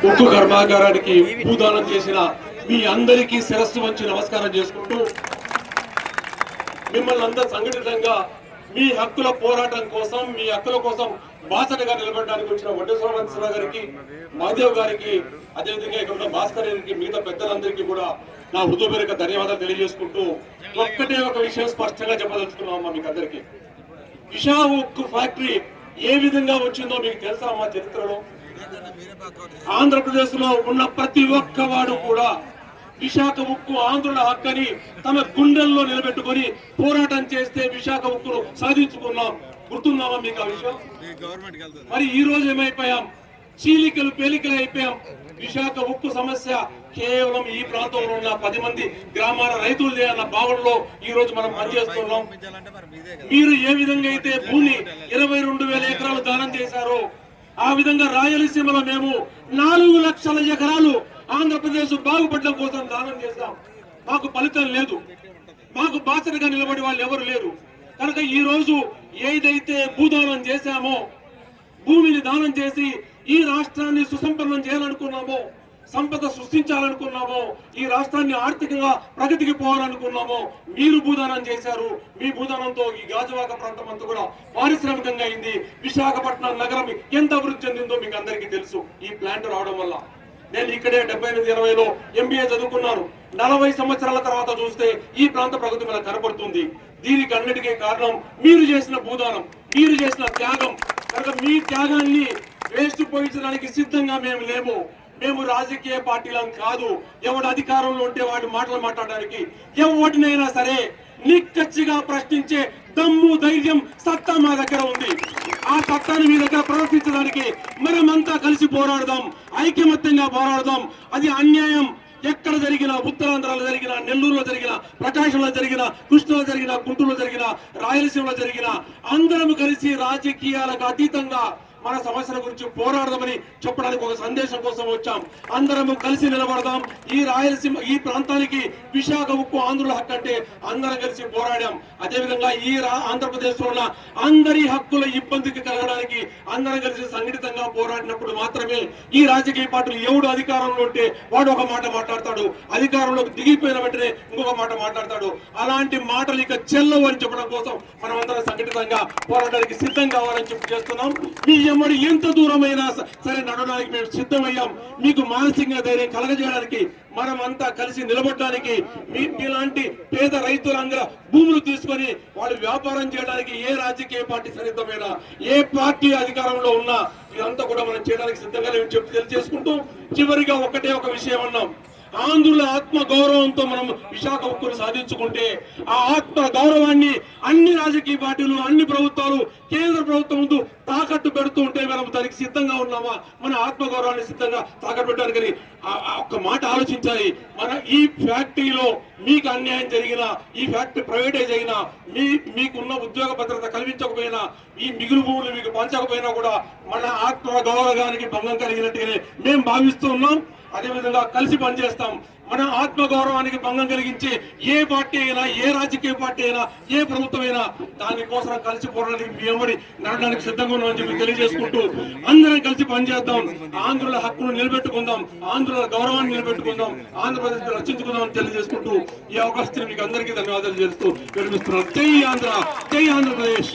ఉక్కు కర్మాగారానికి భూదానం చేసిన మీ అందరికీ శిరస్సు వంచి నమస్కారం చేసుకుంటూ మిమ్మల్ని అందరూ సంఘటితంగా మీ హక్కుల పోరాటం కోసం మీ హక్కుల కోసం బాసటగా నిలబడడానికి వచ్చిన వడ్డేశ్వర గారికి మహాదేవ్ గారికి అదేవిధంగా ఇక్కడ ఉన్న భాస్కర్ గారికి మిగతా పెద్దలందరికీ కూడా నా హృదయపూర్వక ధన్యవాదాలు తెలియజేసుకుంటూ ఒక్కటే ఒక విషయం స్పష్టంగా చెప్పదలుచుకున్నామమ్మా మీకు అందరికీ. విశాఖ ఉక్కు ఫ్యాక్టరీ ఏ విధంగా వచ్చిందో మీకు తెలుసా అమ్మా చరిత్రలో? ఆంధ్రప్రదేశ్ లో ఉన్న ప్రతి ఒక్కవాడు కూడా విశాఖ ఉక్కు ఆంధ్రుల హక్కని తమ గుండెల్లో నిలబెట్టుకొని పోరాటం చేస్తే విశాఖ ఉక్కును సాధించుకున్నాం. గుర్తున్నామా మీకు ఆ విషయం? మరి ఈ రోజు ఏమైపోయాం? చీలికలు పేలికలు అయిపోయాం. విశాఖ ఉక్కు సమస్య కేవలం ఈ ప్రాంతంలో ఉన్న 10 మంది గ్రామాల రైతులదే అన్న భావనలో ఈ రోజు మనం పనిచేస్తున్నాం. మీరు ఏ విధంగా అయితే భూమి 22,000 ఎకరాలు దానం చేశారో ఆ విధంగా రాయలసీమలో మేము 4 లక్షల ఎకరాలు ఆంధ్రప్రదేశ్ బాగుపడడం కోసం దానం చేశాం. మాకు ఫలితం లేదు. మాకు బాసటగా నిలబడి వాళ్ళు ఎవరు లేరు. కనుక ఈ రోజు ఏదైతే భూదానం చేశామో, భూమిని దానం చేసి ఈ రాష్ట్రాన్ని సుసంపన్నం చేయాలనుకున్నామో, సంపద సృష్టించాలనుకున్నామో, ఈ రాష్ట్రాన్ని ఆర్థికంగా ప్రగతికి పోవాలనుకున్నామో మీరు భూదానం చేశారు. మీ భూదానంతో ఈ గాజువాక ప్రాంతం అంతా కూడా పారిశ్రామికంగా అయింది. విశాఖపట్నం నగరం ఎంత అభివృద్ధి చెందిందో మీకు అందరికీ తెలుసు ఈ ప్లాంట్ రావడం వల్ల. నేను ఇక్కడే 78-80లో MBA చదువుకున్నాను. 40 సంవత్సరాల తర్వాత చూస్తే ఈ ప్రాంత ప్రగతి మనకు కనబడుతుంది. దీనికి అన్నిటికీ కారణం మీరు చేసిన భూదానం, మీరు చేసిన త్యాగం. కనుక మీ త్యాగాన్ని వేస్ట్ పోయించడానికి సిద్ధంగా మేము లేము. మేము రాజకీయ పార్టీలం కాదు. ఎవడు అధికారంలో ఉంటే వాడి మాటలు మాట్లాడడానికి, ఎవటినైనా సరే నిక్కచ్చిగా ప్రశ్నించే దమ్ము, ధైర్యం, సత్తా మా దగ్గర ఉంది. ఆ సత్తాన్ని మీ దగ్గర ప్రదర్శించడానికి మనమంతా కలిసి పోరాడదాం, ఐకమత్యంగా పోరాడదాం. అది అన్యాయం ఎక్కడ జరిగినా, ఉత్తరాంధ్రలో జరిగిన, నెల్లూరులో జరిగిన, ప్రకాశంలో జరిగిన, కృష్ణలో జరిగిన, గుంటూరులో జరిగిన, రాయలసీమలో జరిగిన, అందరం కలిసి రాజకీయాలకు అతీతంగా మన సమస్యల గురించి పోరాడదామని చెప్పడానికి ఒక సందేశం కోసం వచ్చాం. అందరం కలిసి నిలబడదాం. ఈ రాయలసీమ, ఈ ప్రాంతానికి విశాఖ ఉక్కు ఆంధ్రుల హక్కు అంటే అందరం కలిసి పోరాడాం. అదేవిధంగా ఈ ఆంధ్రప్రదేశ్ లో ఉన్న అందరి హక్కుల ఇబ్బందికి కలగడానికి అందరం కలిసి సంఘటితంగా పోరాడినప్పుడు మాత్రమే ఈ రాజకీయ పార్టీలు ఎవడు అధికారంలో ఉంటే వాడు ఒక మాట మాట్లాడతాడు, అధికారంలోకి దిగిపోయిన వెంటనే ఇంకొక మాట మాట్లాడతాడు. అలాంటి మాటలు ఇక చెల్లవు అని చెప్పడం కోసం మనం అందరం సంఘటితంగా పోరాడడానికి సిద్ధం కావాలని చెప్పి చేస్తున్నాం. మీ మరి ఎంత దూరమైనా సరే నడవడానికి మేము సిద్ధమయ్యాం. మీకు మానసికంగా ధైర్యం కలగజేయడానికి, మనం అంతా కలిసి నిలబడడానికి, మీలాంటి పేద రైతులందరూ భూములు తీసుకొని వాళ్ళు వ్యాపారం చేయడానికి ఏ రాజకీయ పార్టీ సన్నిధమైనా, ఏ పార్టీ అధికారంలో ఉన్నా ఇదంతా కూడా మనం చేయడానికి సిద్ధంగా తెలియజేసుకుంటూ చివరిగా ఒకటే ఒక విషయం అన్నాం. ఆంధ్రుల ఆత్మ గౌరవంతో మనం విశాఖ ఉక్కును సాధించుకుంటే ఆ ఆత్మ గౌరవాన్ని అన్ని రాజకీయ పార్టీలు, అన్ని ప్రభుత్వాలు, కేంద్ర ప్రభుత్వం ముందు తాకట్టు పెడుతూ ఉంటే మనం దానికి సిద్ధంగా ఉన్నామా? మన ఆత్మ గౌరవాన్ని సిద్ధంగా తాకట్టు పెట్టడానికి ఒక్క మాట ఆలోచించాలి. మన ఈ ఫ్యాక్టరీలో మీకు అన్యాయం జరిగినా, ఈ ఫ్యాక్టరీ ప్రైవేటైజ్ అయినా, మీకున్న ఉద్యోగ భద్రత కల్పించకపోయినా, ఈ మిగులు భూములు మీకు పంచకపోయినా కూడా మన ఆత్మ గౌరవానికి భంగం కలిగినట్టుగానే మేము భావిస్తూ ఉన్నాం. అదేవిధంగా కలిసి పనిచేస్తాం. మన ఆత్మగౌరవానికి భంగం కలిగించే ఏ పార్టీ అయినా, ఏ రాజకీయ పార్టీ అయినా, ఏ ప్రభుత్వం అయినా దానికోసం కలిసి పోరాడానికి మేమని నడవడానికి సిద్ధంగా ఉన్నామని చెప్పి తెలియజేసుకుంటూ అందరం కలిసి పనిచేద్దాం. ఆంధ్రుల హక్కును నిలబెట్టుకుందాం, ఆంధ్రుల గౌరవాన్ని నిలబెట్టుకుందాం, ఆంధ్రప్రదేశ్ రక్షించుకుందాం అని తెలియజేసుకుంటూ ఈ అవకాశం మీకు అందరికీ ధన్యవాదాలు చేస్తూ విరమిస్తున్నాను. జై ఆంధ్ర, జై ఆంధ్రప్రదేశ్.